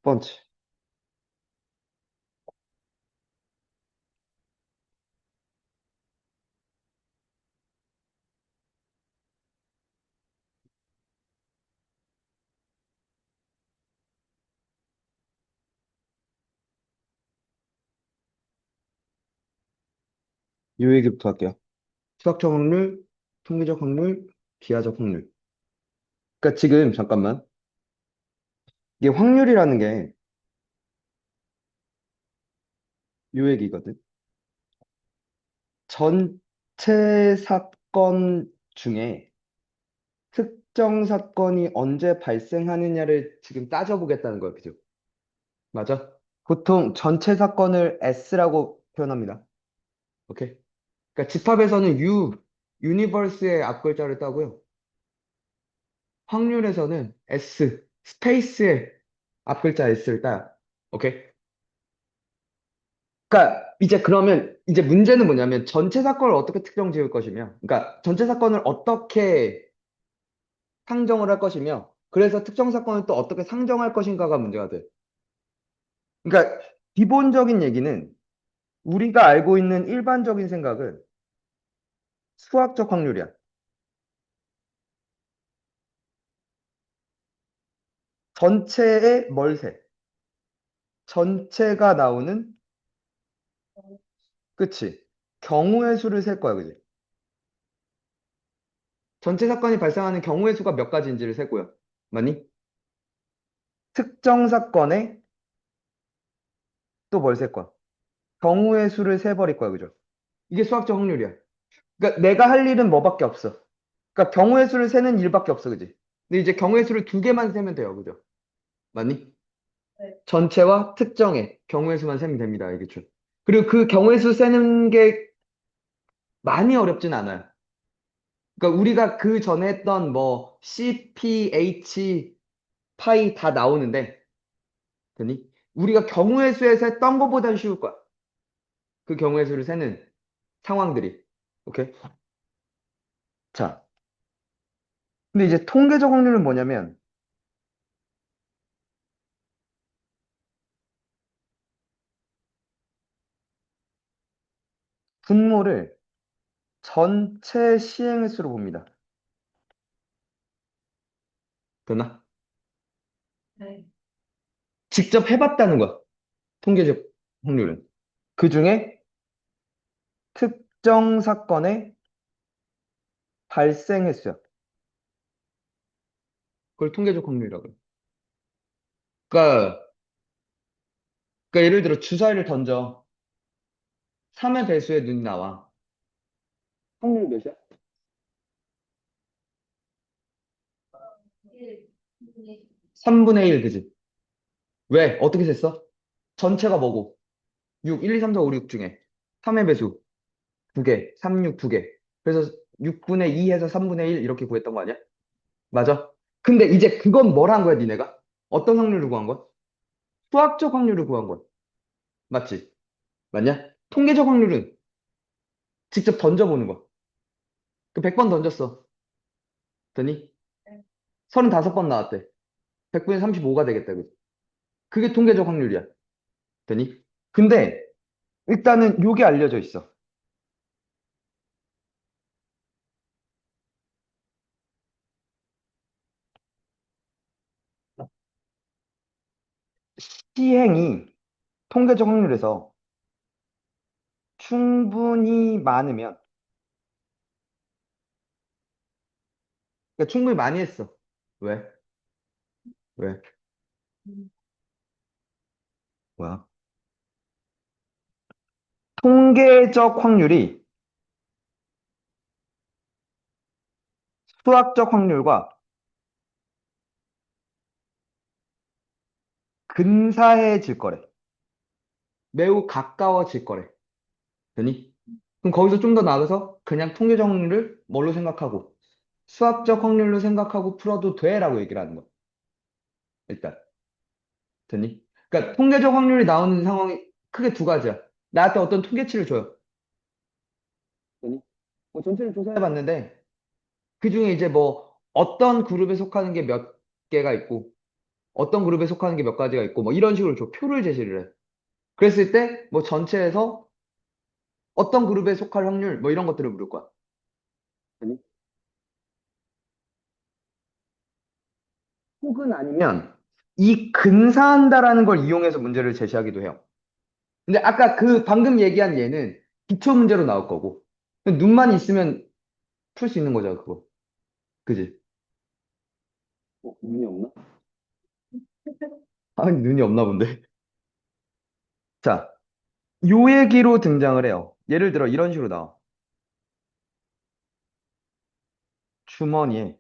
번째. 요 얘기부터 할게요. 수학적 확률, 통계적 확률, 기하적 확률. 그러니까 지금 잠깐만. 이게 확률이라는 게 요 얘기거든. 전체 사건 중에 특정 사건이 언제 발생하느냐를 지금 따져보겠다는 거예요. 그죠? 맞아? 보통 전체 사건을 S라고 표현합니다. 오케이? 그러니까 집합에서는 유니버스의 앞글자를 따고요. 확률에서는 스페이스의 앞글자 S를 따요. 오케이? 그러니까 이제 그러면 이제 문제는 뭐냐면 전체 사건을 어떻게 특정 지을 것이며, 그러니까 전체 사건을 어떻게 상정을 할 것이며, 그래서 특정 사건을 또 어떻게 상정할 것인가가 문제가 돼. 그러니까 기본적인 얘기는 우리가 알고 있는 일반적인 생각은 수학적 확률이야. 전체의 멀세, 전체가 나오는 그치? 경우의 수를 셀 거야, 그지? 전체 사건이 발생하는 경우의 수가 몇 가지인지를 세고요. 맞니? 특정 사건에 또 뭘 셀 거야? 경우의 수를 세버릴 거야, 그죠? 이게 수학적 확률이야. 그러니까 내가 할 일은 뭐밖에 없어. 그러니까 경우의 수를 세는 일밖에 없어, 그지? 근데 이제 경우의 수를 두 개만 세면 돼요, 그죠? 맞니? 전체와 특정의 경우의 수만 세면 됩니다, 이게 줄. 그리고 그 경우의 수 세는 게 많이 어렵진 않아요. 그러니까 우리가 그 전에 했던 뭐 CPH 파이 다 나오는데, 되니? 우리가 경우의 수에서 했던 것보단 쉬울 거야. 그 경우의 수를 세는 상황들이. 오케이? 자, 근데 이제 통계적 확률은 뭐냐면 분모를 전체 시행의 수로 봅니다. 되나? 직접 해봤다는 거야. 통계적 확률은. 그 중에 특정 사건의 발생 횟수야. 그걸 통계적 확률이라고 해. 그러니까, 그러니까 예를 들어 주사위를 던져. 3의 배수의 눈이 나와. 확률 몇이야? 3분의 1, 그지? 왜? 어떻게 셌어? 전체가 뭐고? 6, 1, 2, 3, 4, 5, 6 중에 3의 배수 2개, 3, 6 2개. 그래서 6분의 2 해서 3분의 1 이렇게 구했던 거 아니야? 맞아? 근데 이제 그건 뭘 한 거야, 니네가? 어떤 확률을 구한 거야? 수학적 확률을 구한 거야. 맞지? 맞냐? 통계적 확률은 직접 던져보는 거야. 그 100번 던졌어. 더니 35번 나왔대. 100분의 35가 되겠다. 그지? 그게 통계적 확률이야. 더니 근데 일단은 요게 알려져 있어. 시행이 통계적 확률에서 충분히 많으면, 그러니까 충분히 많이 했어. 왜? 왜? 뭐야? 통계적 확률이 수학적 확률과 근사해질 거래. 매우 가까워질 거래. 되니? 그럼 거기서 좀 더 나가서 그냥 통계적 확률을 뭘로 생각하고 수학적 확률로 생각하고 풀어도 돼라고 얘기를 하는 거야. 일단. 되니? 그러니까 통계적 확률이 나오는 상황이 크게 두 가지야. 나한테 어떤 통계치를 줘요. 되니? 뭐 전체를 조사해 봤는데 그 중에 이제 뭐 어떤 그룹에 속하는 게 몇 개가 있고 어떤 그룹에 속하는 게 몇 가지가 있고, 뭐 이런 식으로 줘. 표를 제시를 해. 그랬을 때, 뭐 전체에서 어떤 그룹에 속할 확률, 뭐 이런 것들을 물을 거야. 아니, 혹은 아니면 이 근사한다라는 걸 이용해서 문제를 제시하기도 해요. 근데 아까 그 방금 얘기한 얘는 기초 문제로 나올 거고, 눈만 있으면 풀 수 있는 거잖아, 그거. 그지? 눈이 없나? 아니, 눈이 없나 본데. 자, 요 얘기로 등장을 해요. 예를 들어 이런 식으로 나와. 주머니에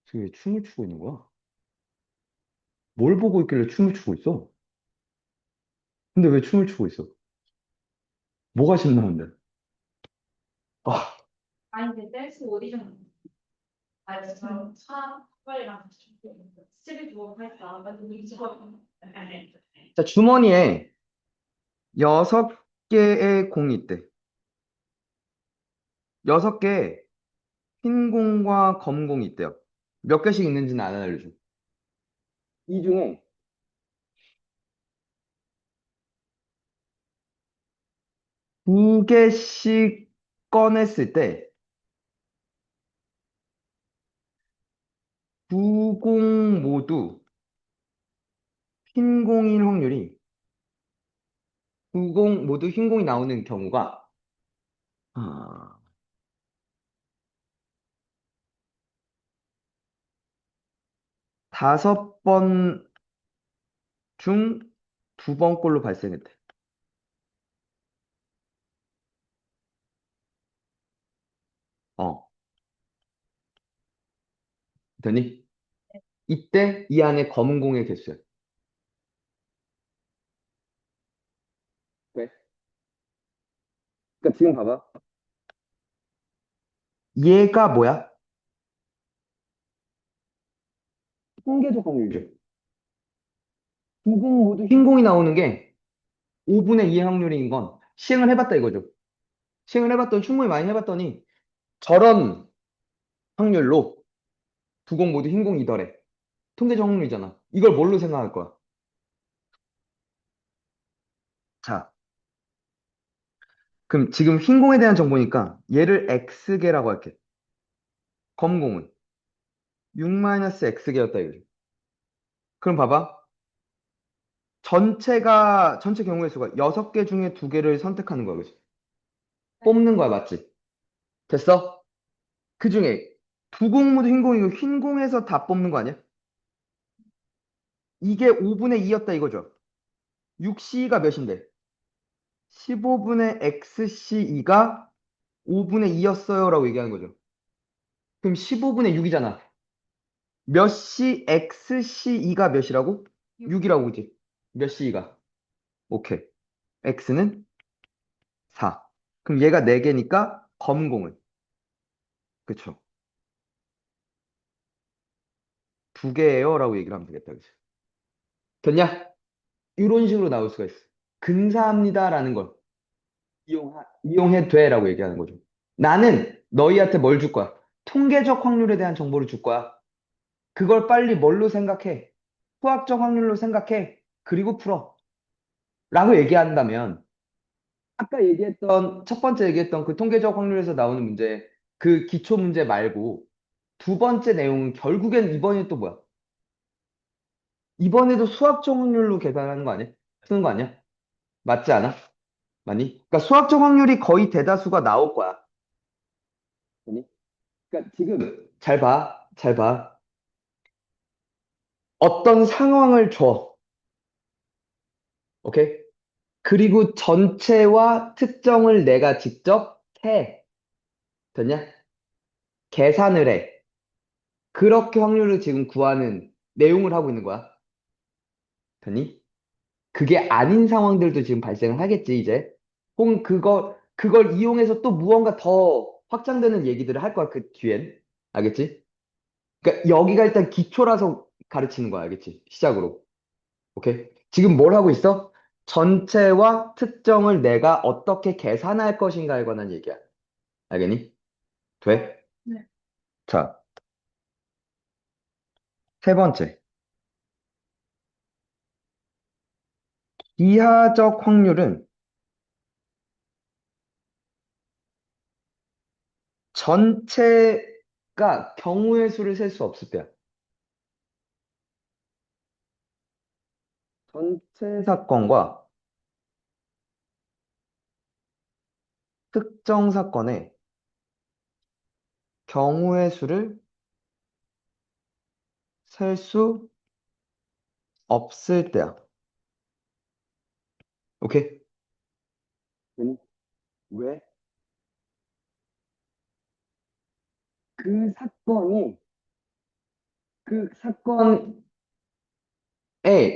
지금 왜 춤을 추고 있는 거야? 뭘 보고 있길래 춤을 추고 있어? 근데 왜 춤을 추고 있어? 뭐가 신나는데? 아, 아니, 근데 댄스 오디션 알았어. 차 빨리랑 스틸 주목할까? 완전 미쳐. 자, 주머니에 6개의 공이 있대. 6개의 흰 공과 검 공이 있대요. 몇 개씩 있는지는 안 알려줘. 이 중에 두 개씩 꺼냈을 때, 두 공 모두 흰 공인 확률이, 두 공 모두 흰 공이 나오는 경우가, 아, 5번 중 2번꼴로 발생했대. 어, 되니? 이때 이 안에 검은 공의 개수야. 왜? 그러니까 지금 봐봐. 얘가 뭐야? 통계적 확률이죠. 두 공 모두 흰 공이 나오는 게 5분의 2의 확률인 건 시행을 해봤다 이거죠. 시행을 해봤더니 충분히 많이 해봤더니 저런 확률로 두 공 모두 흰 공이더래. 통계적 확률이잖아. 이걸 뭘로 생각할 거야? 자, 그럼 지금 흰 공에 대한 정보니까 얘를 X개라고 할게. 검 공은 6-X개였다 이거죠. 그럼 봐봐. 전체 경우의 수가 6개 중에 2개를 선택하는 거야, 그지? 뽑는 거야, 맞지? 됐어? 그 중에 두 공 모두 흰 공이고 흰 공에서 다 뽑는 거 아니야? 이게 5분의 2였다 이거죠. 6C가 몇인데? 15분의 XC2가 5분의 2였어요 라고 얘기하는 거죠. 그럼 15분의 6이잖아. 몇 C XC2가 몇이라고? 6이라고 그지? 몇 C가? 오케이. X는 4. 그럼 얘가 4개니까 검공은? 그쵸. 2개예요 라고 얘기를 하면 되겠다. 그치? 됐냐? 이런 식으로 나올 수가 있어. 근사합니다라는 걸 이용해도 돼라고 얘기하는 거죠. 나는 너희한테 뭘 줄 거야? 통계적 확률에 대한 정보를 줄 거야. 그걸 빨리 뭘로 생각해? 수학적 확률로 생각해. 그리고 풀어. 라고 얘기한다면 아까 얘기했던 첫 번째 얘기했던 그 통계적 확률에서 나오는 문제 그 기초 문제 말고 두 번째 내용은 결국엔 이번에 또 뭐야? 이번에도 수학적 확률로 계산하는 거 아니야? 쓰는 거 아니야? 맞지 않아? 맞니? 그러니까 수학적 확률이 거의 대다수가 나올 거야. 맞니? 그러니까 지금 잘 봐. 잘 봐. 어떤 상황을 줘. 오케이? 그리고 전체와 특정을 내가 직접 해. 됐냐? 계산을 해. 그렇게 확률을 지금 구하는 내용을 하고 있는 거야. 됐니? 그게 아닌 상황들도 지금 발생을 하겠지, 이제. 혹은 그걸 이용해서 또 무언가 더 확장되는 얘기들을 할 거야, 그 뒤엔. 알겠지? 그러니까 여기가 일단 기초라서 가르치는 거야, 알겠지? 시작으로. 오케이? 지금 뭘 하고 있어? 전체와 특정을 내가 어떻게 계산할 것인가에 관한 얘기야. 알겠니? 돼? 네. 자, 세 번째. 비하적 확률은 전체가 경우의 수를 셀 수 없을 때야. 전체 사건과 특정 사건의 경우의 수를 셀 수 없을 때야. 오케이? 아니, 왜? 그 사건이 그 사건에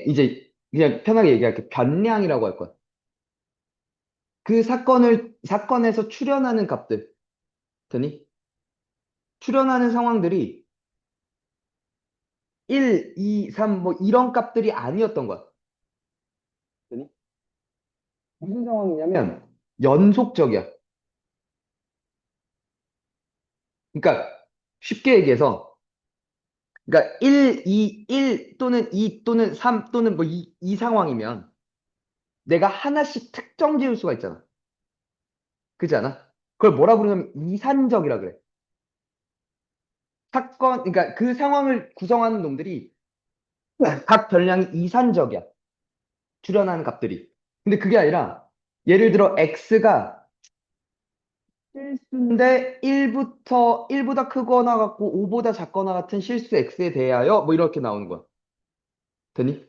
이제 그냥 편하게 얘기할게. 변량이라고 할 거야. 그 사건에서 출현하는 값들. 되니? 출현하는 상황들이 1, 2, 3 뭐 이런 값들이 아니었던 거야. 되니? 무슨 상황이냐면 연속적이야. 그러니까 쉽게 얘기해서 그러니까 1, 2, 1 또는 2 또는 3 또는 뭐 이 상황이면 내가 하나씩 특정 지을 수가 있잖아. 그렇지 않아? 그걸 뭐라 그러냐면 이산적이라 그래. 그러니까 그 상황을 구성하는 놈들이 각 변량이 이산적이야. 출현하는 값들이. 근데 그게 아니라 예를 들어 x가 실수인데 1보다 크거나 같고 5보다 작거나 같은 실수 x에 대하여 뭐 이렇게 나오는 거야. 되니?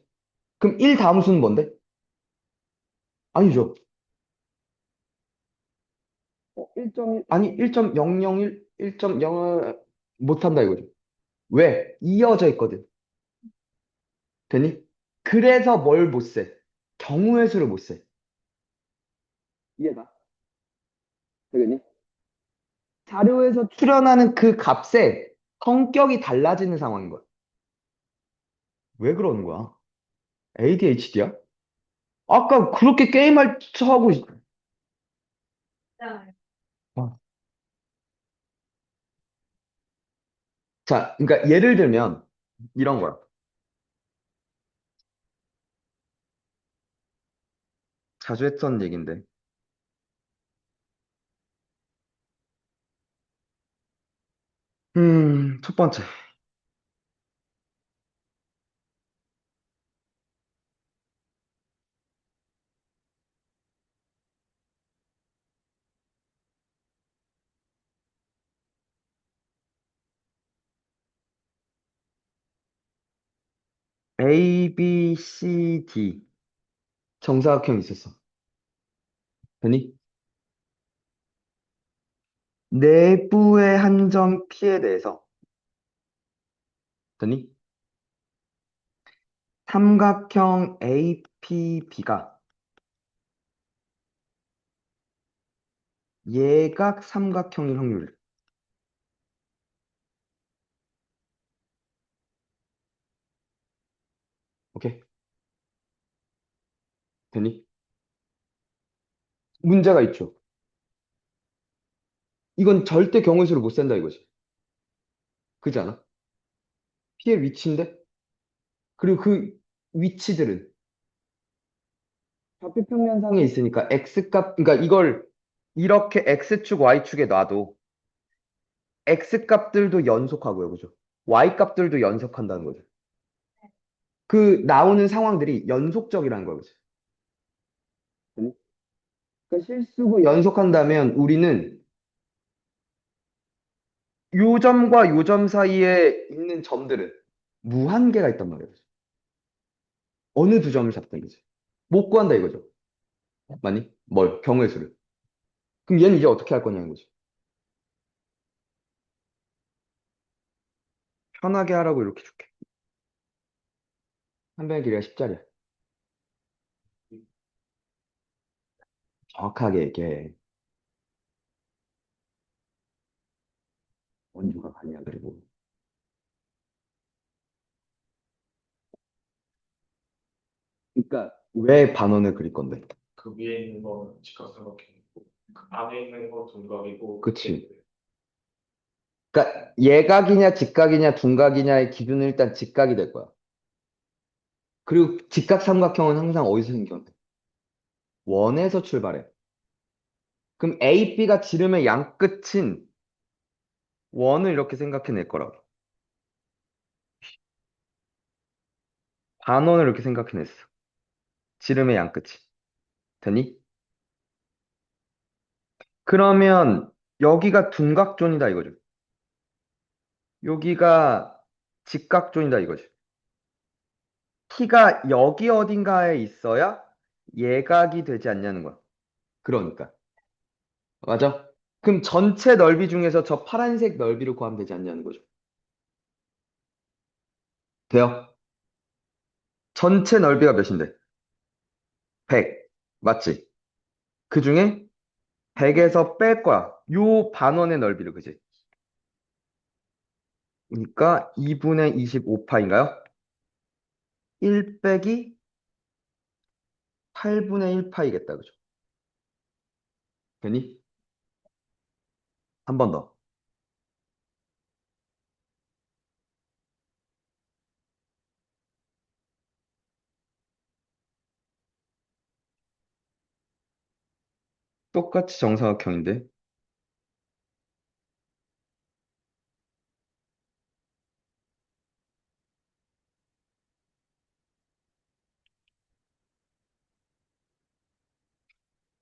그럼 1 다음 수는 뭔데? 아니죠. 1.1 아니 1.001, 1.0을 못한다 이거죠. 왜? 이어져 있거든. 되니? 그래서 뭘 못 세? 경우의 수를 못 세. 이해가? 되겠니? 자료에서 출현하는 그 값의 성격이 달라지는 상황인 거야. 왜 그러는 거야? ADHD야? 아까 그렇게 게임할 척하고 있잖아요. 어. 자, 그러니까 예를 들면 이런 거야. 자주 했던 얘기인데. 첫 번째. A, B, C, D. 정사각형이 있었어. 되니? 내부의 한 점 P에 대해서. 되니? 삼각형 APB가 예각 삼각형일 확률. 오케이? 되니? 문제가 있죠. 이건 절대 경우의 수를 못 센다 이거지. 그지 않아? P의 위치인데? 그리고 그 위치들은 좌표평면상에 있으니까 X값, 그러니까 이걸 이렇게 X축, Y축에 놔도 X값들도 연속하고요. 그죠? Y값들도 연속한다는 거죠. 그 나오는 상황들이 연속적이라는 거죠. 그러니까 실수고 연속한다면 우리는 요 점과 요 점 사이에 있는 점들은 무한계가 있단 말이에요. 어느 두 점을 잡든 거지. 못 구한다 이거죠. 맞니? 뭘? 경우의 수를. 그럼 얘는 이제 어떻게 할 거냐는 거지. 편하게 하라고 이렇게 줄게. 한 변의 길이가 10짜리야. 정확하게 얘기해. 원주가 아니야, 그리고. 그러니까 왜 반원을 그릴 건데? 그 위에 있는 건 직각삼각형이고 그 안에 있는 건 둔각이고 그치. 그러니까 예각이냐 직각이냐 둔각이냐의 기준은 일단 직각이 될 거야. 그리고 직각 삼각형은 항상 어디서 생겨? 원에서 출발해. 그럼 A, B가 지름의 양 끝인 원을 이렇게 생각해낼 거라고. 반원을 이렇게 생각해냈어. 지름의 양 끝이. 되니? 그러면 여기가 둔각존이다 이거죠. 여기가 직각존이다 이거죠. T가 여기 어딘가에 있어야 예각이 되지 않냐는 거야. 그러니까. 맞아? 그럼 전체 넓이 중에서 저 파란색 넓이를 구하면 되지 않냐는 거죠. 돼요? 전체 넓이가 몇인데? 100. 맞지? 그 중에 100에서 뺄 거야. 요 반원의 넓이를, 그지? 그러니까 2분의 25파인가요? 1 빼기 8분의 1파이겠다, 그죠? 되니? 한 번 더. 똑같이 정사각형인데.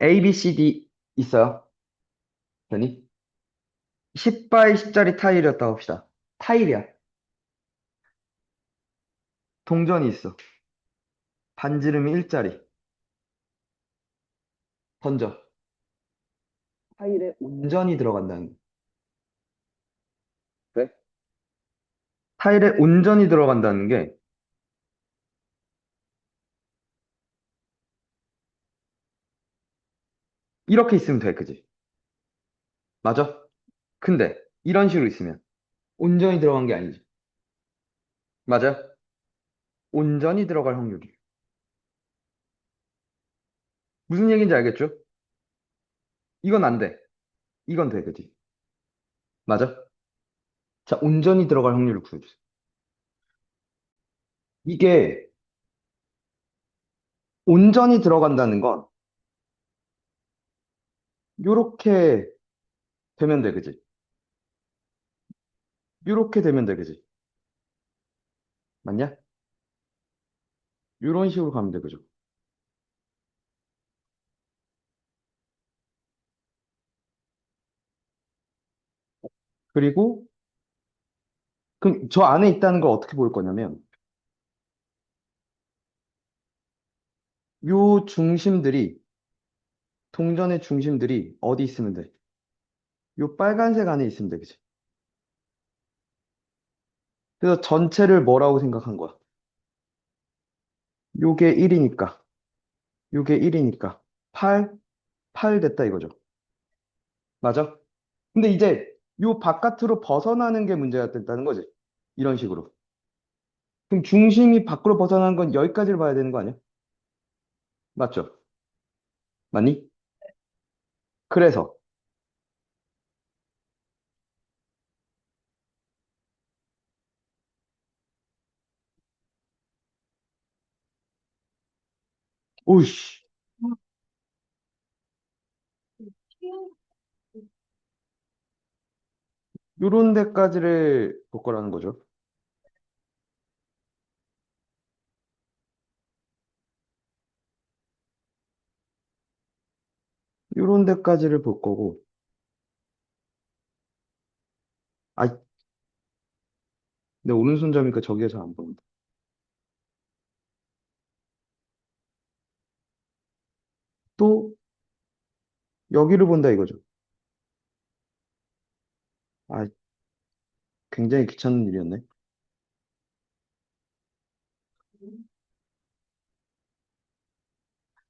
A, B, C, D 있어요. 되니? 10바이 10짜리 타일이었다고 합시다. 타일이야. 동전이 있어. 반지름이 1짜리. 던져. 타일에 온전이 들어간다는 거. 왜? 타일에 온전이 들어간다는 게 이렇게 있으면 돼, 그지? 맞아? 근데 이런 식으로 있으면 온전히 들어간 게 아니지. 맞아? 온전히 들어갈 확률이. 무슨 얘기인지 알겠죠? 이건 안 돼. 이건 돼, 그지? 맞아? 자, 온전히 들어갈 확률을 구해주세요. 이게 온전히 들어간다는 건 요렇게 되면 돼, 그지? 요렇게 되면 돼, 그지? 맞냐? 요런 식으로 가면 돼, 그죠? 그리고 그럼 저 안에 있다는 걸 어떻게 볼 거냐면 요 중심들이 동전의 중심들이 어디 있으면 돼? 요 빨간색 안에 있으면 돼, 그지? 그래서 전체를 뭐라고 생각한 거야? 요게 1이니까 요게 1이니까 8, 8 됐다 이거죠. 맞아? 근데 이제 요 바깥으로 벗어나는 게 문제가 됐다는 거지. 이런 식으로. 그럼 중심이 밖으로 벗어나는 건 여기까지를 봐야 되는 거 아니야? 맞죠? 맞니? 그래서 오이씨 요런 데까지를 볼 거라는 거죠. 요런 데까지를 볼 거고 아, 내 오른손잡이니까 저기가 잘 안 보인다. 또 여기를 본다 이거죠. 아, 굉장히 귀찮은 일이었네.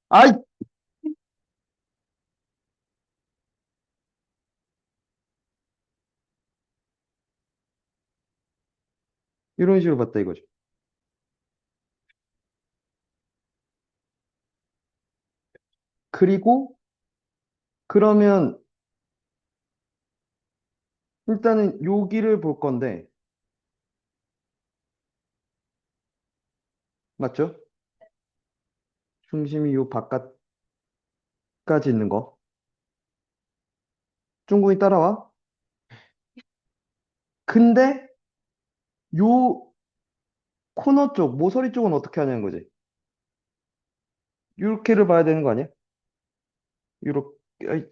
아이! 이런 식으로 봤다 이거죠. 그리고 그러면 일단은 여기를 볼 건데 맞죠? 중심이 요 바깥 까지 있는 거. 중국이 따라와. 근데 요 코너 쪽, 모서리 쪽은 어떻게 하냐는 거지. 요렇게를 봐야 되는 거 아니야? 요렇게, 아이,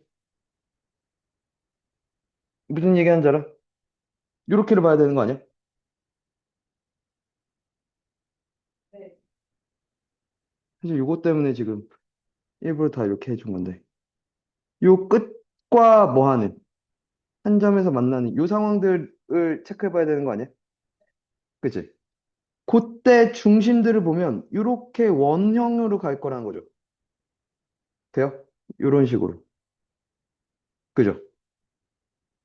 무슨 얘기하는지 알아? 요렇게를 봐야 되는 거 아니야? 네. 사실 요거 때문에 지금 일부러 다 이렇게 해준 건데. 요 끝과 뭐 하는, 한 점에서 만나는 요 상황들을 체크해 봐야 되는 거 아니야? 그치? 그때 중심들을 보면 요렇게 원형으로 갈 거라는 거죠. 돼요? 요런 식으로. 그죠?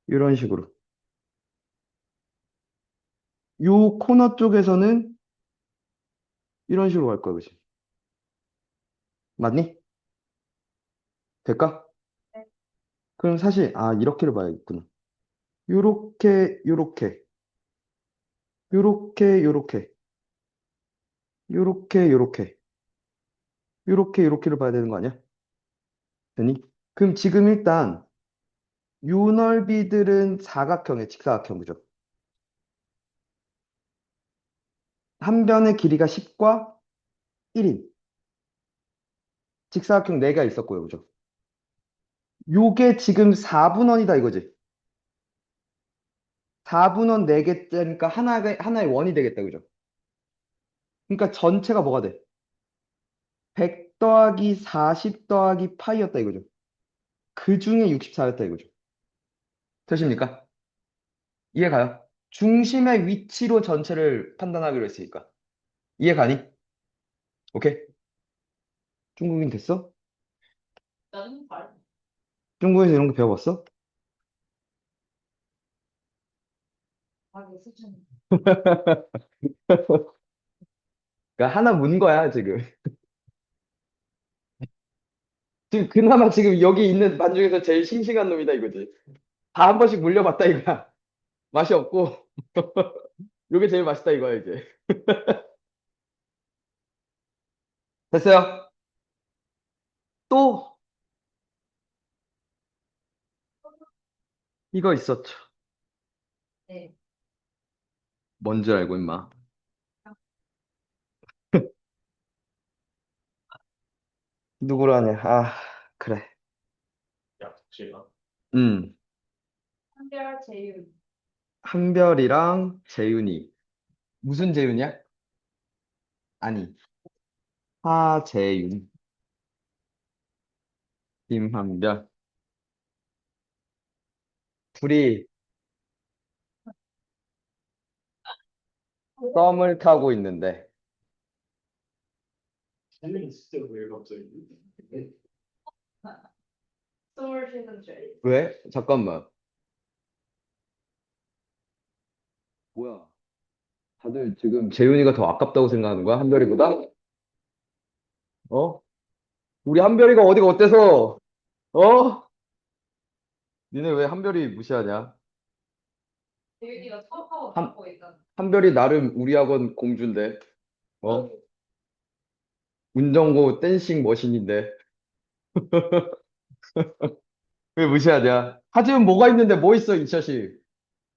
요런 식으로. 요 코너 쪽에서는 이런 식으로 갈 거야, 그치? 맞니? 될까? 네. 그럼 사실, 아, 이렇게를 봐야겠구나. 요렇게, 요렇게, 요렇게, 요렇게, 요렇게, 요렇게, 요렇게, 요렇게를 봐야 되는 거 아니야? 되니? 그럼 지금 일단, 요 넓이들은 사각형의 직사각형, 그죠? 한 변의 길이가 10과 1인. 직사각형 4가 있었고요, 그죠? 요게 지금 4분원이다 이거지. 4분원 4개짜리니까 하나의 원이 되겠다, 그죠? 그러니까 전체가 뭐가 돼? 100 더하기 40 더하기 파이였다 이거죠. 그 중에 64였다 이거죠. 되십니까? 이해가요? 중심의 위치로 전체를 판단하기로 했으니까. 이해가니? 오케이? 중국인 됐어? 나는 말. 중국에서 이런 거 배워봤어? 말이 수준. 그러니까 하나 문 거야, 지금. 지금 그나마 지금 여기 있는 반 중에서 제일 싱싱한 놈이다 이거지. 다 한 번씩 물려봤다 이거야. 맛이 없고 요게 제일 맛있다 이거야 이제. 됐어요? 또 이거 있었죠. 네. 뭔 줄 알고 임마. 누구로 하냐? 아, 그래. 약지가 음. 한별 제휴. 한별이랑 재윤이. 무슨 재윤이야? 아니, 하재윤, 김한별. 둘이 썸을 타고 있는데, 헬린 진짜 왜 갑자기 스물 쉬는 줄. 왜? 잠깐만. 뭐야? 다들 지금 재윤이가 더 아깝다고 생각하는 거야? 한별이보다? 어? 우리 한별이가 어디가 어때서? 어? 니네 왜 한별이 무시하냐? 제휴가 컵하고 한, 갖고 있잖아. 한별이 나름 우리 학원 공주인데, 어? 운정고 댄싱 머신인데, 왜 무시하냐? 하지만 뭐가 있는데 뭐 있어, 이 자식?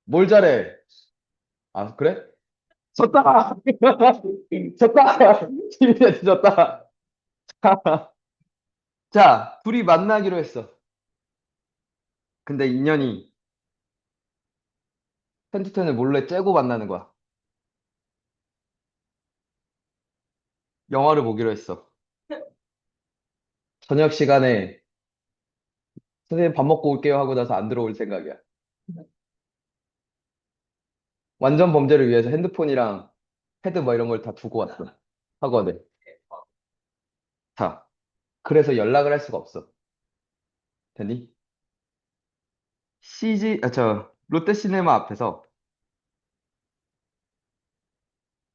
뭘 잘해? 아, 그래? 졌다! 졌다! 시민한테 졌다! 자, 둘이 만나기로 했어. 근데 인연이 펜트텐을 몰래 째고 만나는 거야. 영화를 보기로 했어. 저녁 시간에 선생님 밥 먹고 올게요 하고 나서 안 들어올 생각이야. 완전 범죄를 위해서 핸드폰이랑 패드 뭐 이런 걸 다 두고 왔어. 학원에. 자, 그래서 연락을 할 수가 없어. 됐니? 롯데시네마 앞에서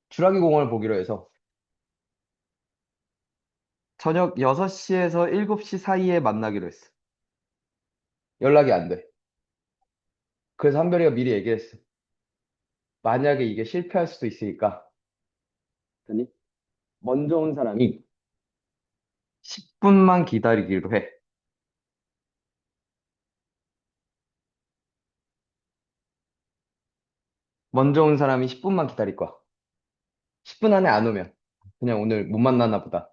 주라기 공원을 보기로 해서 저녁 6시에서 7시 사이에 만나기로 했어. 연락이 안 돼. 그래서 한별이가 미리 얘기했어. 만약에 이게 실패할 수도 있으니까, 그랬더니 먼저 온 사람이 10분만 기다리기로 해. 먼저 온 사람이 10분만 기다릴 거야. 10분 안에 안 오면 그냥 오늘 못 만나나 보다.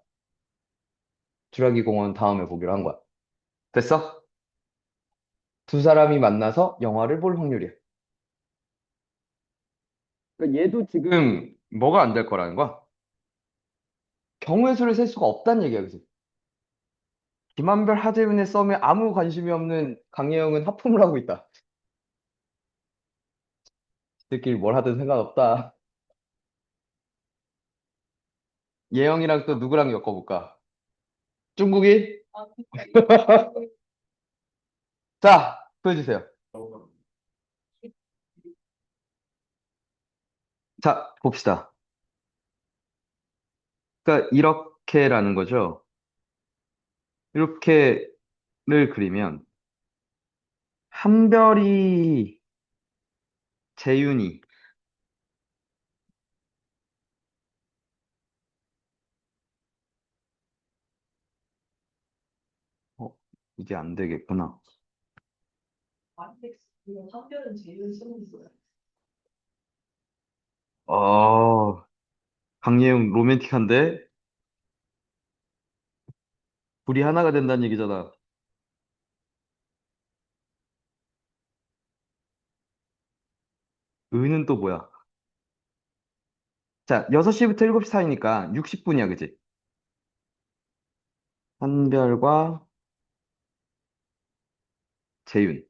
주라기 공원 다음에 보기로 한 거야. 됐어? 두 사람이 만나서 영화를 볼 확률이야. 그러니까 얘도 지금 뭐가 안 될 거라는 거야? 경우의 수를 셀 수가 없다는 얘기야, 그지? 김한별, 하재윤의 썸에 아무 관심이 없는 강예영은 하품을 하고 있다. 들끼리 뭘 하든 상관없다. 예영이랑 또 누구랑 엮어볼까? 중국인? 자, 보여주세요. 자, 봅시다. 그러니까 이렇게라는 거죠. 이렇게를 그리면 한별이, 재윤이. 어, 이게 안 되겠구나. 이거 한별은 제일 쓰는 거야. 강예웅 로맨틱한데? 둘이 하나가 된다는 얘기잖아. 의는 또 뭐야? 자, 6시부터 7시 사이니까 60분이야, 그지? 한별과 재윤.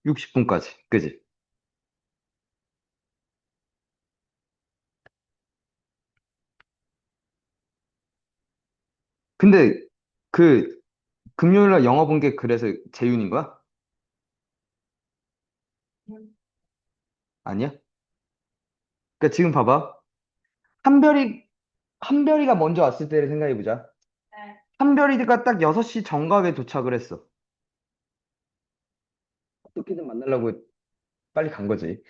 60분까지, 그지? 근데 그 금요일 날 영화 본 게 그래서 재윤인 거야? 아니야? 그러니까 지금 봐봐. 한별이, 한별이가 먼저 왔을 때를 생각해보자. 네. 한별이가 딱 6시 정각에 도착을 했어. 어떻게든 만나려고 빨리 간 거지.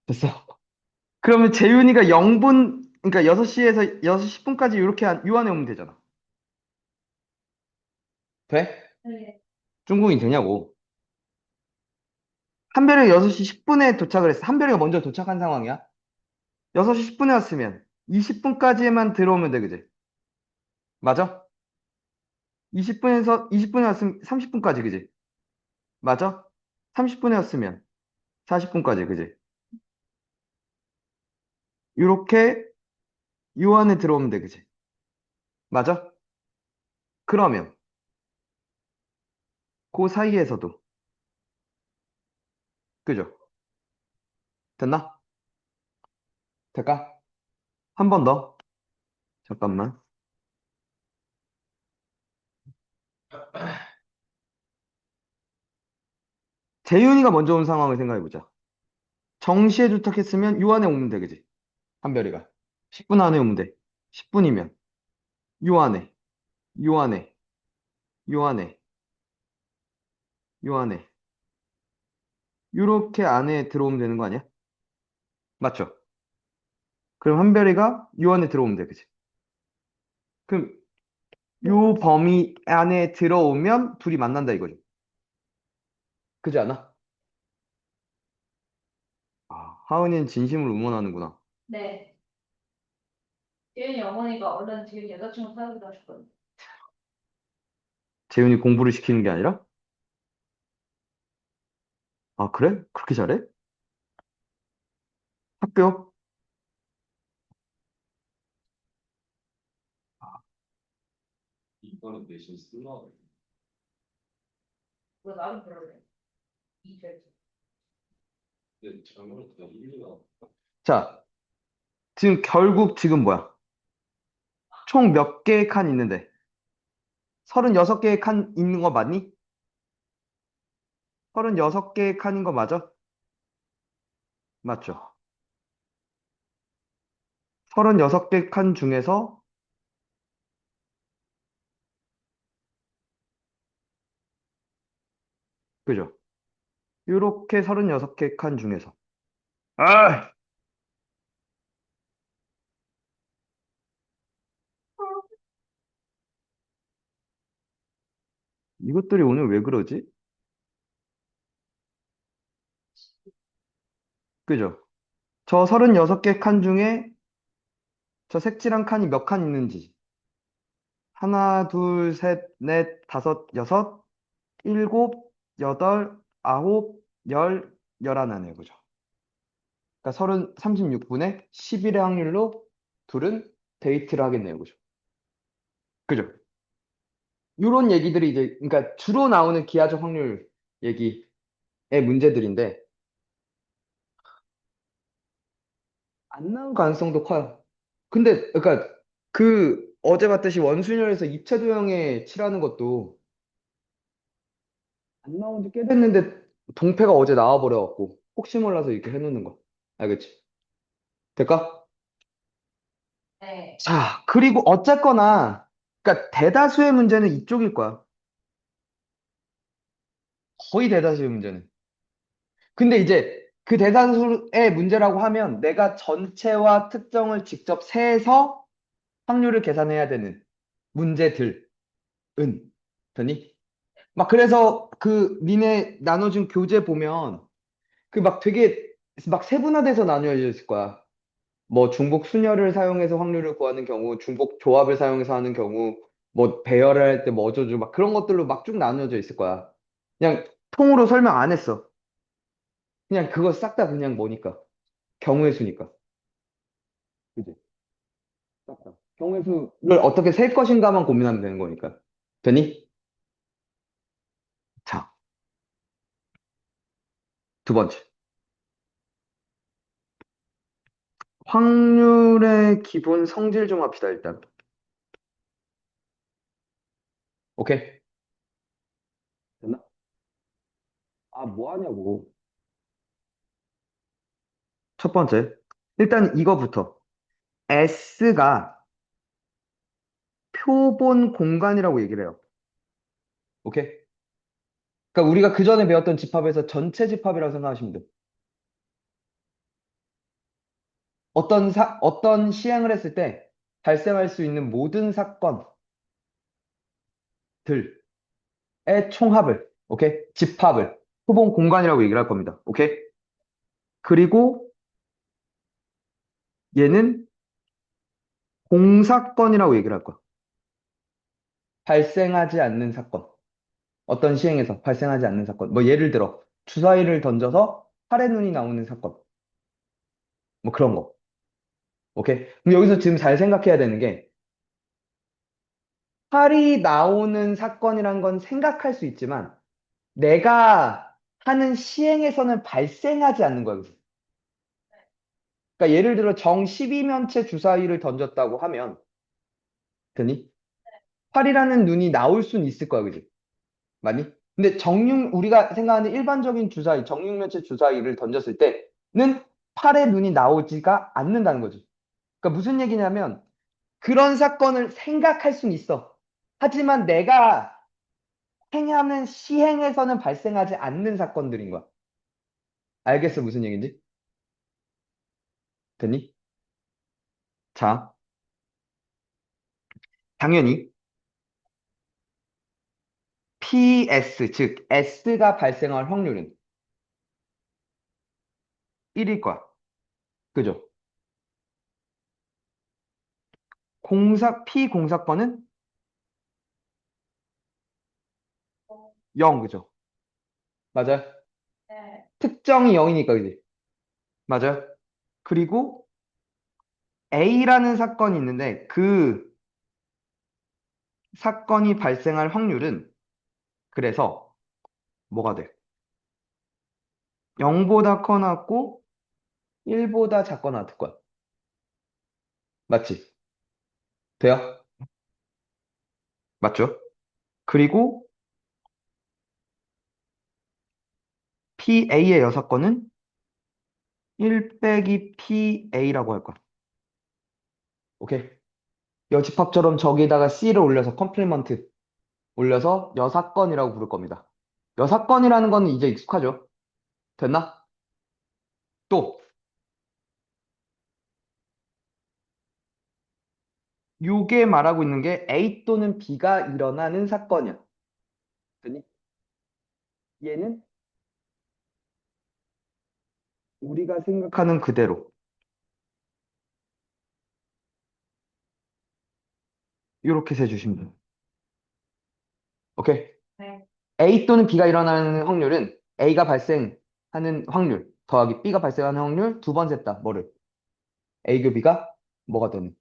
됐어. 그러면 재윤이가 0분, 그러니까 6시에서 6시 10분까지 이렇게 요 안에 오면 되잖아. 돼? 네. 중국인 되냐고. 한별이가 6시 10분에 도착을 했어. 한별이가 먼저 도착한 상황이야. 6시 10분에 왔으면 20분까지만 들어오면 돼, 그지? 맞아? 20분에 왔으면 30분까지, 그지? 맞아? 30분에 왔으면 40분까지, 그지? 이렇게 요 안에 들어오면 돼, 그지? 맞아? 그러면 그 사이에서도, 그죠? 됐나? 될까? 한 번 더. 잠깐만. 재윤이가 먼저 온 상황을 생각해보자. 정시에 도착했으면 요 안에 오면 돼, 그지? 한별이가. 10분 안에 오면 돼. 10분이면 요 안에, 요 안에, 요 안에, 요 안에. 요렇게 안에 들어오면 되는 거 아니야? 맞죠? 그럼 한별이가 요 안에 들어오면 돼, 그지? 그럼 요 범위 안에 들어오면 둘이 만난다 이거죠. 그지 않아? 하은이는 진심으로 응원하는구나. 네. 지은이 어머니가 얼른 지금 여자친구 사귀자 하셨거든요. 재윤이 공부를 시키는 게 아니라? 아, 그래? 그렇게 잘해? 학교? 이거는 대신 쓰나? 왜 나도 그러래? 이제 근데 잘못했다 일리가 자, 지금 결국 지금 뭐야? 총 몇 개의 칸 있는데? 36개의 칸 있는 거 맞니? 36개의 칸인 거 맞아? 맞죠? 36개 칸 중에서, 그죠? 요렇게 36개 칸 중에서. 아! 이것들이 오늘 왜 그러지? 그죠? 저 36개 칸 중에 저 색칠한 칸이 몇 칸 있는지. 하나, 둘, 셋, 넷, 다섯, 여섯, 일곱, 여덟, 아홉, 열, 열하나네요. 그죠? 그러니까 36분의 11의 확률로 둘은 데이트를 하겠네요. 그죠? 그죠? 요런 얘기들이 이제, 그러니까 주로 나오는 기하적 확률 얘기의 문제들인데, 안 나올 가능성도 커요. 근데, 그러니까 그 어제 봤듯이 원순열에서 입체 도형에 칠하는 것도 안 나온 지 꽤 됐는데 동패가 어제 나와버려갖고 혹시 몰라서 이렇게 해놓는 거. 알겠지? 될까? 네. 자, 그리고 어쨌거나, 그러니까 대다수의 문제는 이쪽일 거야. 거의 대다수의 문제는. 근데 이제 그 대다수의 문제라고 하면 내가 전체와 특정을 직접 세서 확률을 계산해야 되는 문제들은 되니? 막 그래서 그 니네 나눠준 교재 보면 그 막 되게 막 세분화돼서 나뉘어져 있을 거야. 뭐 중복 순열을 사용해서 확률을 구하는 경우, 중복 조합을 사용해서 하는 경우, 뭐 배열을 할 때 뭐 어쩌고 막 그런 것들로 막 쭉 나뉘어져 있을 거야. 그냥 통으로 설명 안 했어. 그냥 그거 싹 다 그냥 뭐니까. 경우의 수니까. 그지? 싹 다. 경우의 수를 어떻게 셀 것인가만 고민하면 되는 거니까. 되니? 자, 두 번째. 확률의 기본 성질 좀 합시다, 일단. 오케이? 됐나? 아, 뭐 하냐고. 첫 번째. 일단 이거부터. S가 표본 공간이라고 얘기를 해요. 오케이? 그러니까 우리가 그 전에 배웠던 집합에서 전체 집합이라고 생각하시면 돼요. 어떤 시행을 했을 때 발생할 수 있는 모든 사건들의 총합을, 오케이? 집합을 표본 공간이라고 얘기를 할 겁니다. 오케이? 그리고 얘는 공사건이라고 얘기를 할 거야. 발생하지 않는 사건. 어떤 시행에서 발생하지 않는 사건. 뭐 예를 들어 주사위를 던져서 팔의 눈이 나오는 사건. 뭐 그런 거. 오케이? 그럼 여기서 지금 잘 생각해야 되는 게 팔이 나오는 사건이란 건 생각할 수 있지만 내가 하는 시행에서는 발생하지 않는 거야. 그래서. 그러니까 예를 들어 정 12면체 주사위를 던졌다고 하면 되니? 팔이라는 눈이 나올 수는 있을 거야. 그지? 맞니? 근데 우리가 생각하는 일반적인 주사위, 정육면체 주사위를 던졌을 때는 팔의 눈이 나오지가 않는다는 거지. 그러니까 무슨 얘기냐면 그런 사건을 생각할 수는 있어. 하지만 내가 행하는 시행에서는 발생하지 않는 사건들인 거야. 알겠어? 무슨 얘기인지? 됐니? 자, 당연히 PS, 즉 S가 발생할 확률은 1일 거야. 그죠? P 공사건은 0, 그죠? 맞아요? 네. 특정이 0이니까, 그지? 맞아요? 그리고 A라는 사건이 있는데 그 사건이 발생할 확률은 그래서 뭐가 돼? 0보다 커놨고 1보다 작거나 같을 거야. 맞지? 돼요? 맞죠? 그리고 PA의 여섯 건은 1 빼기 PA라고 할 거야. 오케이? 여집합처럼 저기다가 C를 올려서 컴플리먼트 올려서 여사건이라고 부를 겁니다. 여사건이라는 거는 이제 익숙하죠? 됐나? 또 요게 말하고 있는 게 A 또는 B가 일어나는 사건이야. 됐니? 얘는 우리가 생각하는 그대로 이렇게 세주시면 돼요. 오케이? 네. A 또는 B가 일어나는 확률은 A가 발생하는 확률 더하기 B가 발생하는 확률 두 번 셌다. 뭐를? A 교 B가 뭐가 되니?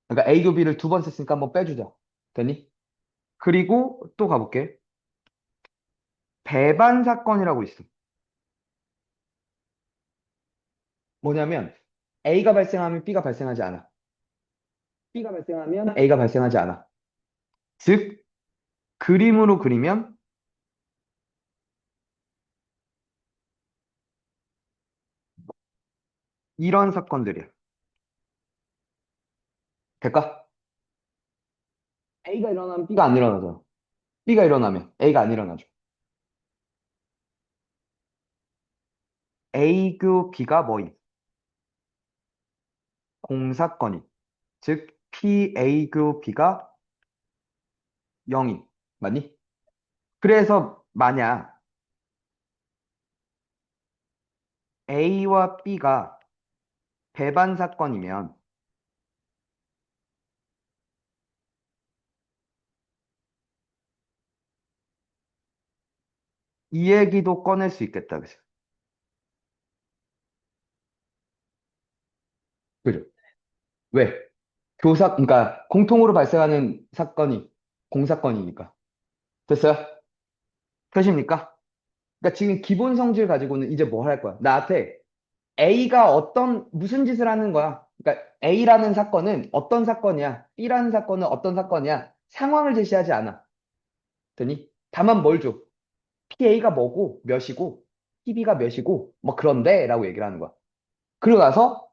그러니까 A 교 B를 두 번 셌으니까 한번 빼주자. 되니? 그리고 또 가볼게. 배반 사건이라고 있어. 뭐냐면 A가 발생하면 B가 발생하지 않아. B가 발생하면 A가 발생하지 않아. 즉, 그림으로 그리면 이런 사건들이야. 될까? A가 일어나면 B가 안 일어나잖아. B가 일어나면 A가 안 일어나죠. A 교 B가 뭐임? 공사건임. 즉, PA 교 B가 0임. 맞니? 그래서 만약 A와 B가 배반 사건이면 이 얘기도 꺼낼 수 있겠다. 그죠? 그죠? 왜? 그러니까 공통으로 발생하는 사건이 공사건이니까. 됐어요? 되십니까? 그러니까 지금 기본 성질 가지고는 이제 뭐 할 거야? 나한테 A가 무슨 짓을 하는 거야? 그러니까 A라는 사건은 어떤 사건이야? B라는 사건은 어떤 사건이야? 상황을 제시하지 않아. 되니? 다만 뭘 줘? PA가 뭐고, 몇이고, PB가 몇이고, 뭐 그런데? 라고 얘기를 하는 거야. 그러고 나서,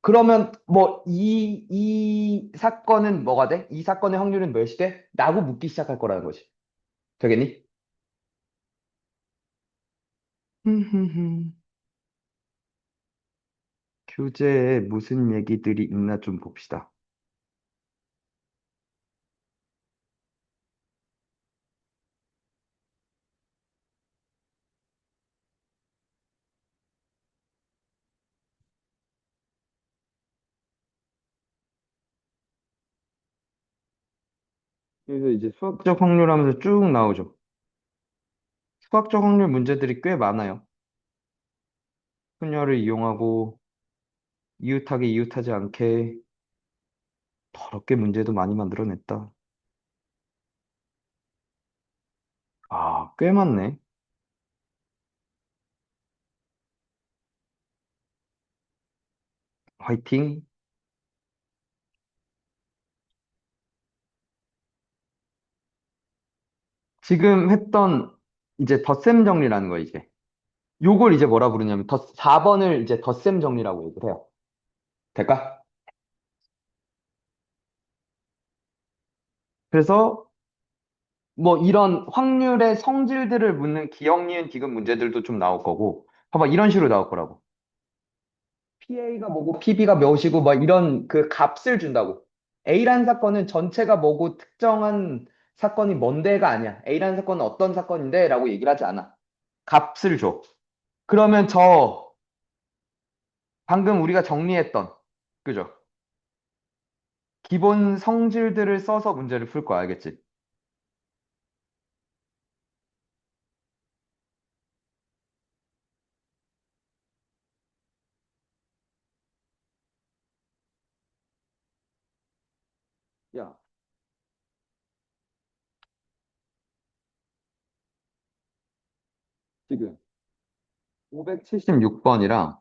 그러면 뭐, 이 사건은 뭐가 돼? 이 사건의 확률은 몇이 돼? 라고 묻기 시작할 거라는 거지. 되겠니? 교재에 무슨 얘기들이 있나 좀 봅시다. 그래서 이제 수학적 확률 하면서 쭉 나오죠. 수학적 확률 문제들이 꽤 많아요. 분열을 이용하고 이웃하게 이웃하지 않게 더럽게 문제도 많이 만들어냈다. 아, 꽤 많네. 화이팅. 지금 했던 이제 덧셈 정리라는 거 이제. 요걸 이제 뭐라 부르냐면 4번을 이제 덧셈 정리라고 얘기를 해요. 될까? 그래서 뭐 이런 확률의 성질들을 묻는 기억, 니은, 디귿 문제들도 좀 나올 거고. 봐봐, 이런 식으로 나올 거라고. PA가 뭐고 PB가 몇이고 막 이런 그 값을 준다고. A라는 사건은 전체가 뭐고 특정한 사건이 뭔데가 아니야. A라는 사건은 어떤 사건인데 라고 얘기를 하지 않아. 값을 줘. 그러면 방금 우리가 정리했던 그죠? 기본 성질들을 써서 문제를 풀 거야. 알겠지? 야, 지금 576번이랑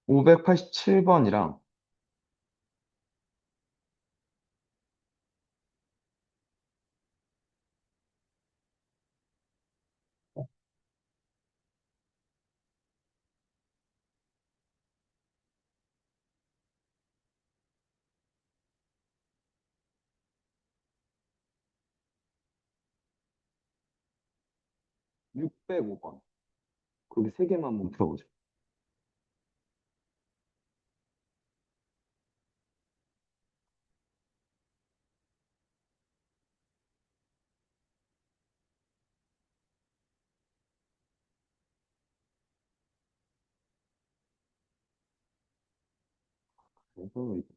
587번이랑 605번. 거기 세 개만 한번 풀어보자.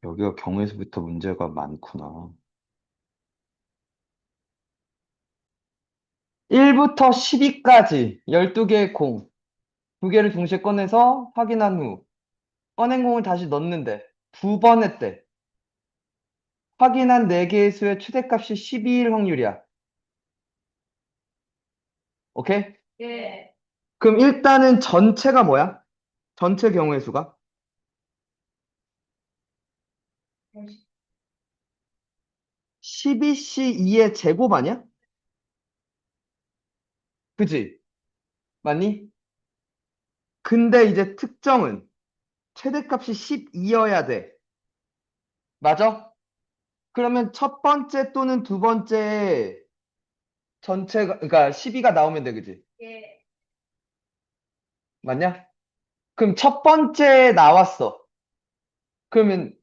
여기가 경우에서부터 문제가 많구나. 1부터 12까지 12개의 공, 두 개를 동시에 꺼내서 확인한 후 꺼낸 공을 다시 넣는데 두 번 했대. 확인한 4개의 수의 최대값이 12일 확률이야. 오케이? 예. 그럼 일단은 전체가 뭐야? 전체 경우의 수가? 12C2의 제곱 아니야? 그지? 맞니? 근데 이제 특정은 최대값이 12여야 돼. 맞아? 그러면 첫 번째 또는 두 번째 전체가, 그러니까 12가 나오면 돼, 그지? 예. 맞냐? 그럼 첫 번째 나왔어. 그러면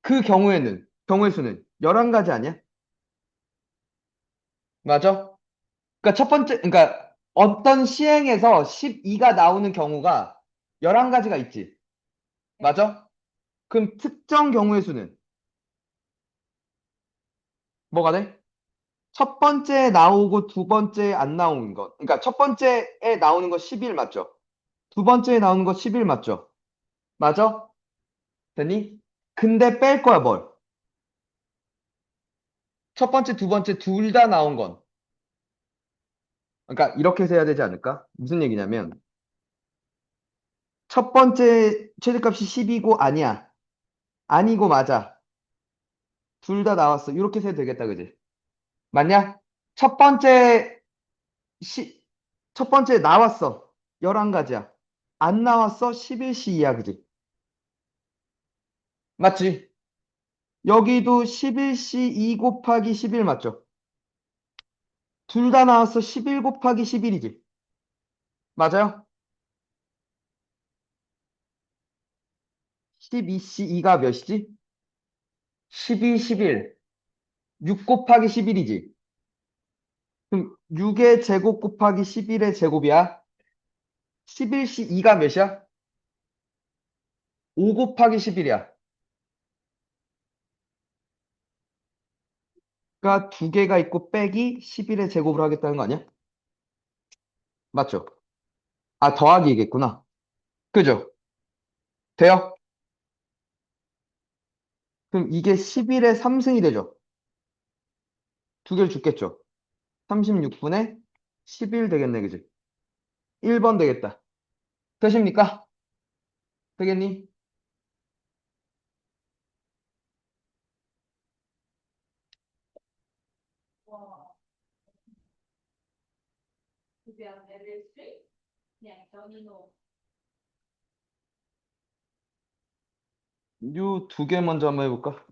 그 경우에는, 경우의 수는 11가지 아니야? 맞아? 그러니까 첫 번째, 그러니까 어떤 시행에서 12가 나오는 경우가 11가지가 있지. 맞아? 그럼 특정 경우의 수는 뭐가 돼? 첫 번째 나오고 두 번째 안 나오는 것. 그러니까 첫 번째에 나오는 거 11 맞죠? 두 번째에 나오는 거 11 맞죠? 맞아? 됐니? 근데 뺄 거야, 뭘? 첫 번째, 두 번째 둘 다 나온 건. 그러니까 이렇게 해서 해야 되지 않을까? 무슨 얘기냐면 첫 번째 최대값이 10이고 아니야. 아니고 맞아. 둘 다 나왔어. 이렇게 해서 해도 되겠다, 그지? 맞냐? 첫 번째 시, 첫 번째 나왔어. 11가지야. 안 나왔어. 11시이야, 그지? 맞지? 여기도 11시 2 곱하기 11 맞죠? 둘 다 나왔어. 11 곱하기 11이지. 맞아요? 12시 2가 몇이지? 12, 11. 6 곱하기 11이지. 그럼 6의 제곱 곱하기 11의 제곱이야. 11시 2가 몇이야? 5 곱하기 11이야. 그러니까 두 개가 있고 빼기 11의 제곱을 하겠다는 거 아니야? 맞죠? 아, 더하기겠구나. 그죠? 돼요? 그럼 이게 11의 3승이 되죠? 두 개를 줬겠죠? 36분의 11 되겠네, 그지? 1번 되겠다. 되십니까? 되겠니? 와. 그냥 LS? 그냥 전인호. 요 두 개 먼저 한번 해볼까?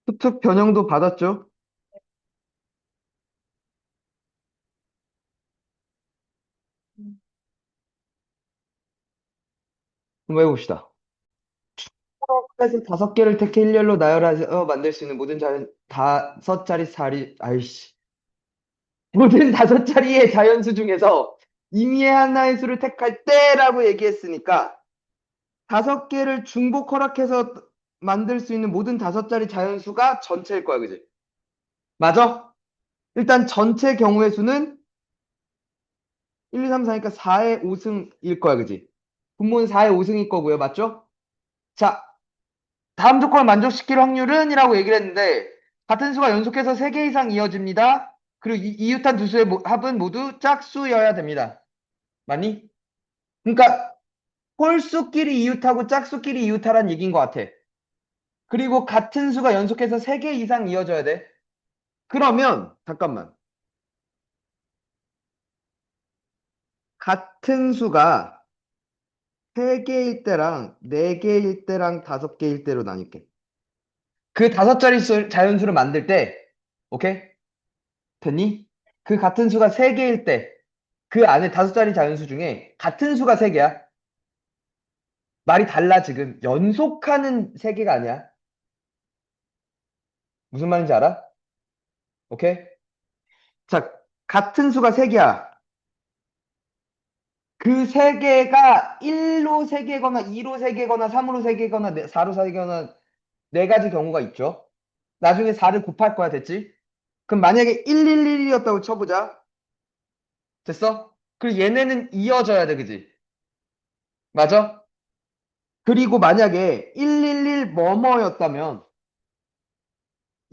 특특 변형도 받았죠? 한번 해봅시다. 그래서 5개를 택해 일렬로 나열해서 만들 수 있는 모든 다섯 자리 자리, 아이씨. 모든 다섯 자리의 자연수 중에서 임의의 하나의 수를 택할 때라고 얘기했으니까 5개를 중복 허락해서 만들 수 있는 모든 다섯 자리 자연수가 전체일 거야, 그지? 맞아? 일단 전체 경우의 수는 1, 2, 3, 4니까 4의 5승일 거야, 그지? 분모는 4의 5승일 거고요, 맞죠? 자, 다음 조건을 만족시킬 확률은? 이라고 얘기를 했는데 같은 수가 연속해서 3개 이상 이어집니다. 그리고 이웃한 두 수의 합은 모두 짝수여야 됩니다. 맞니? 그러니까 홀수끼리 이웃하고 짝수끼리 이웃하라는 얘기인 것 같아. 그리고 같은 수가 연속해서 3개 이상 이어져야 돼. 그러면 잠깐만. 같은 수가 3개일 때랑 4개일 때랑 5개일 때로 나뉠게. 그 5자리 자연수를 만들 때, 오케이? 됐니? 그 같은 수가 3개일 때, 그 안에 5자리 자연수 중에 같은 수가 3개야. 말이 달라, 지금. 연속하는 3개가 아니야. 무슨 말인지 알아? 오케이? 자, 같은 수가 3개야. 그 3개가 1로 3개거나 2로 3개거나 3으로 3개거나 4로 3개거나 4가지 경우가 있죠. 나중에 4를 곱할 거야, 됐지? 그럼 만약에 111이었다고 쳐보자. 됐어? 그리고 얘네는 이어져야 돼, 그지? 맞아? 그리고 만약에 111 뭐뭐였다면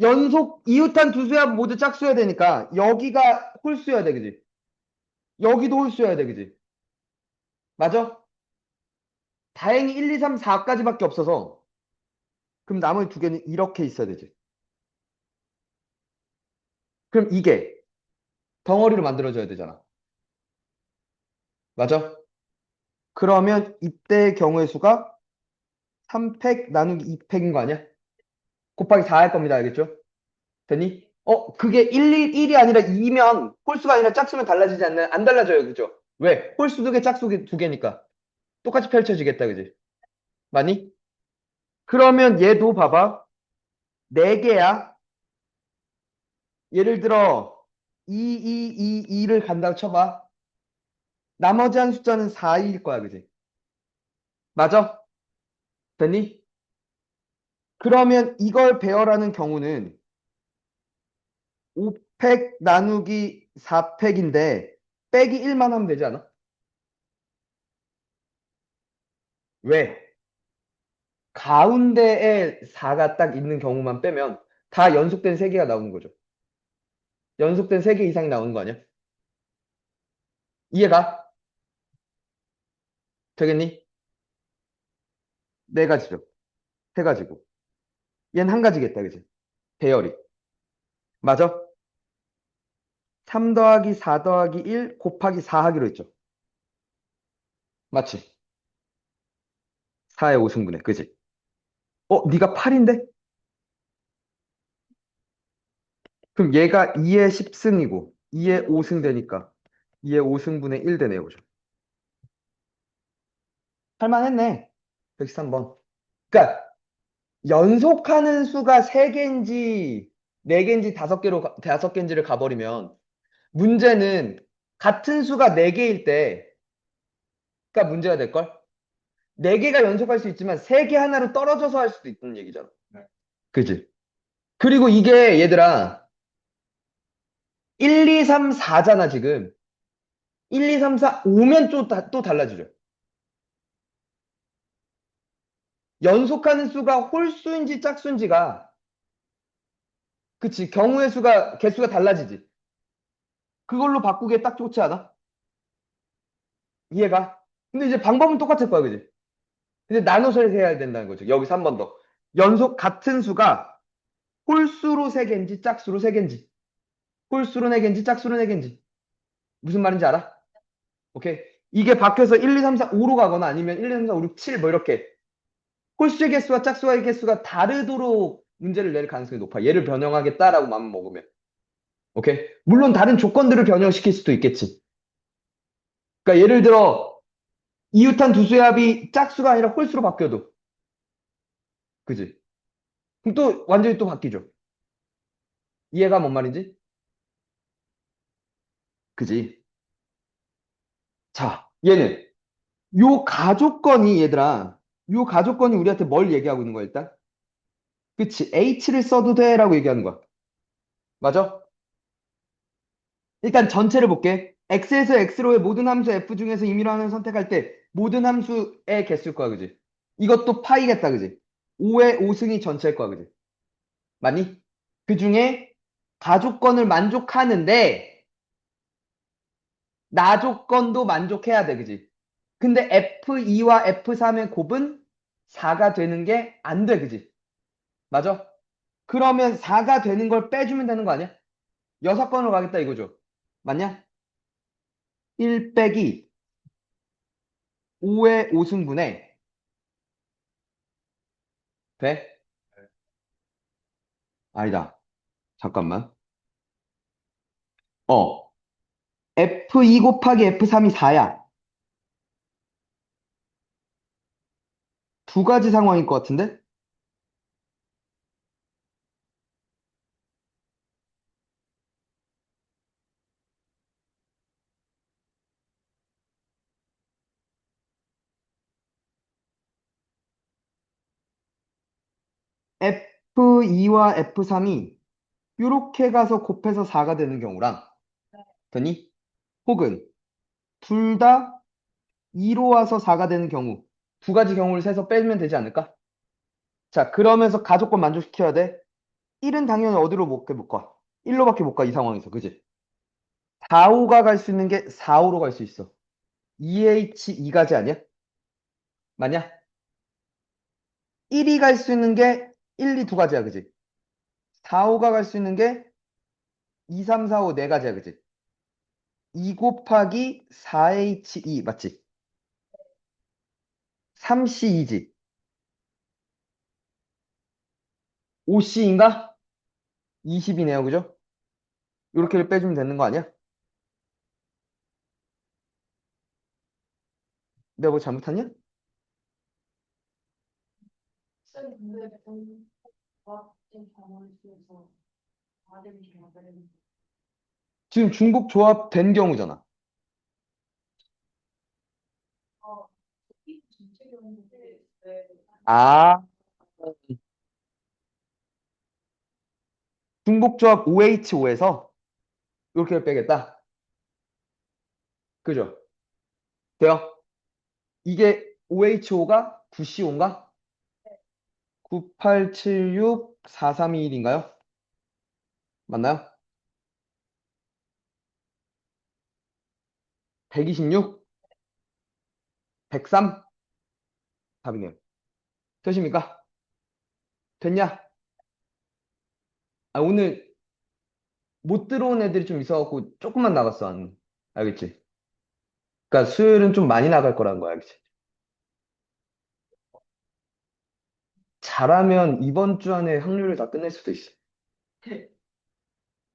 연속 이웃한 두 수야 모두 짝수여야 되니까 여기가 홀수여야 돼, 그지? 여기도 홀수여야 돼, 그지? 맞아? 다행히 1, 2, 3, 4까지밖에 없어서 그럼 나머지 두 개는 이렇게 있어야 되지. 그럼 이게 덩어리로 만들어져야 되잖아. 맞아? 그러면 이때의 경우의 수가 3팩 나누기 2팩인 거 아니야? 곱하기 4 할 겁니다. 알겠죠? 됐니? 그게 1이 아니라 2면 홀수가 아니라 짝수면 달라지지 않나요? 안 달라져요. 그죠? 왜? 홀수 2개, 짝수 두 개니까. 똑같이 펼쳐지겠다. 그지? 맞니? 그러면 얘도 봐봐. 4개야. 예를 들어 2를 간다고 쳐봐. 나머지 한 숫자는 4일 거야. 그지? 맞아? 됐니? 그러면 이걸 배열하는 경우는 5팩 나누기 4팩인데 빼기 1만 하면 되지 않아? 왜? 가운데에 4가 딱 있는 경우만 빼면 다 연속된 3개가 나오는 거죠. 연속된 3개 이상이 나오는 거 아니야? 이해가? 되겠니? 4가지죠. 3가지고. 얘는 한 가지겠다, 그지? 배열이. 맞아? 3 더하기 4 더하기 1 곱하기 4 하기로 했죠. 맞지? 4의 5승분해, 그지? 네가 8인데? 그럼 얘가 2의 10승이고 2의 5승 되니까 2의 5승분의 1 되네요, 그죠? 할만했네. 113번. 그러니까 연속하는 수가 3개인지 4개인지 5개인지를 가버리면 문제는 같은 수가 4개일 때가 문제가 될걸? 4개가 연속할 수 있지만 3개 하나로 떨어져서 할 수도 있다는 얘기잖아. 네. 그지? 그리고 이게 얘들아 1, 2, 3, 4잖아 지금. 1, 2, 3, 4, 5면 또 달라지죠. 연속하는 수가 홀수인지 짝수인지가 그치 경우의 수가 개수가 달라지지. 그걸로 바꾸기에 딱 좋지 않아? 이해가? 근데 이제 방법은 똑같을 거야, 그지? 근데 나눠서 해야 된다는 거죠. 여기서 한 번 더. 연속 같은 수가 홀수로 3개인지 짝수로 3개인지 홀수로 4개인지 짝수로 4개인지 무슨 말인지 알아? 오케이? 이게 바뀌어서 1, 2, 3, 4, 5로 가거나 아니면 1, 2, 3, 4, 5, 6, 7 뭐 이렇게 홀수의 개수와 짝수의 개수가 다르도록 문제를 낼 가능성이 높아. 얘를 변형하겠다라고 마음 먹으면. 오케이? 물론 다른 조건들을 변형시킬 수도 있겠지. 그러니까 예를 들어 이웃한 두 수의 합이 짝수가 아니라 홀수로 바뀌어도 그지? 그럼 또 완전히 또 바뀌죠. 이해가 뭔 말인지? 그지? 자, 얘는 요 가족건이 얘들아 요 가족건이 우리한테 뭘 얘기하고 있는 거야 일단? 그치? H를 써도 돼라고 얘기하는 거야. 맞아? 일단 전체를 볼게. X에서 X로의 모든 함수 F 중에서 임의로 하나를 선택할 때 모든 함수의 개수일 거야, 그지? 이것도 파이겠다, 그지? 5의 5승이 전체일 거야, 그지? 맞니? 그 중에 가족건을 만족하는데 나 조건도 만족해야 돼, 그지? 근데 F2와 F3의 곱은 4가 되는 게 안 돼, 그지? 맞아? 그러면 4가 되는 걸 빼주면 되는 거 아니야? 6건으로 가겠다 이거죠. 맞냐? 1 빼기 5의 5승분에 돼? 아니다. 잠깐만. 어. F2 곱하기 F3이 4야. 두 가지 상황일 것 같은데? F2와 F3이 이렇게 가서 곱해서 4가 되는 경우랑, 되니? 혹은 둘 다 2로 와서 4가 되는 경우, 두 가지 경우를 세서 빼면 되지 않을까? 자, 그러면서 가족권 만족시켜야 돼. 1은 당연히 어디로 못 가? 1로밖에 못 가, 이 상황에서. 그지? 4, 5가 갈 수 있는 게 4, 5로 갈 수 있어. 2H 2가지 아니야? 맞냐? 1이 갈 수 있는 게 1, 2 두 가지야, 그지? 4, 5가 갈 수 있는 게 2, 3, 4, 5 네 가지야, 그지? 2 곱하기 4H2 맞지? 3C2지. 5C인가? 20이네요, 그죠? 이렇게 빼주면 되는 거 아니야? 내가 뭐 잘못했냐? 쌤 근데 과학적 경우에서 다들 경우는 지금 중복 조합된 경우잖아. 이 전체 경우인데 왜 아, 중복 조합 OH5에서 이렇게 빼겠다. 그죠? 돼요? 이게 OH5가 9CO5인가? 9876431인가요? 맞나요? 126? 103? 답이네요. 되십니까? 됐냐? 아, 오늘 못 들어온 애들이 좀 있어갖고 조금만 나갔어. 알겠지? 그러니까 수요일은 좀 많이 나갈 거라는 거야. 알겠지? 잘하면 이번 주 안에 확률을 다 끝낼 수도 있어.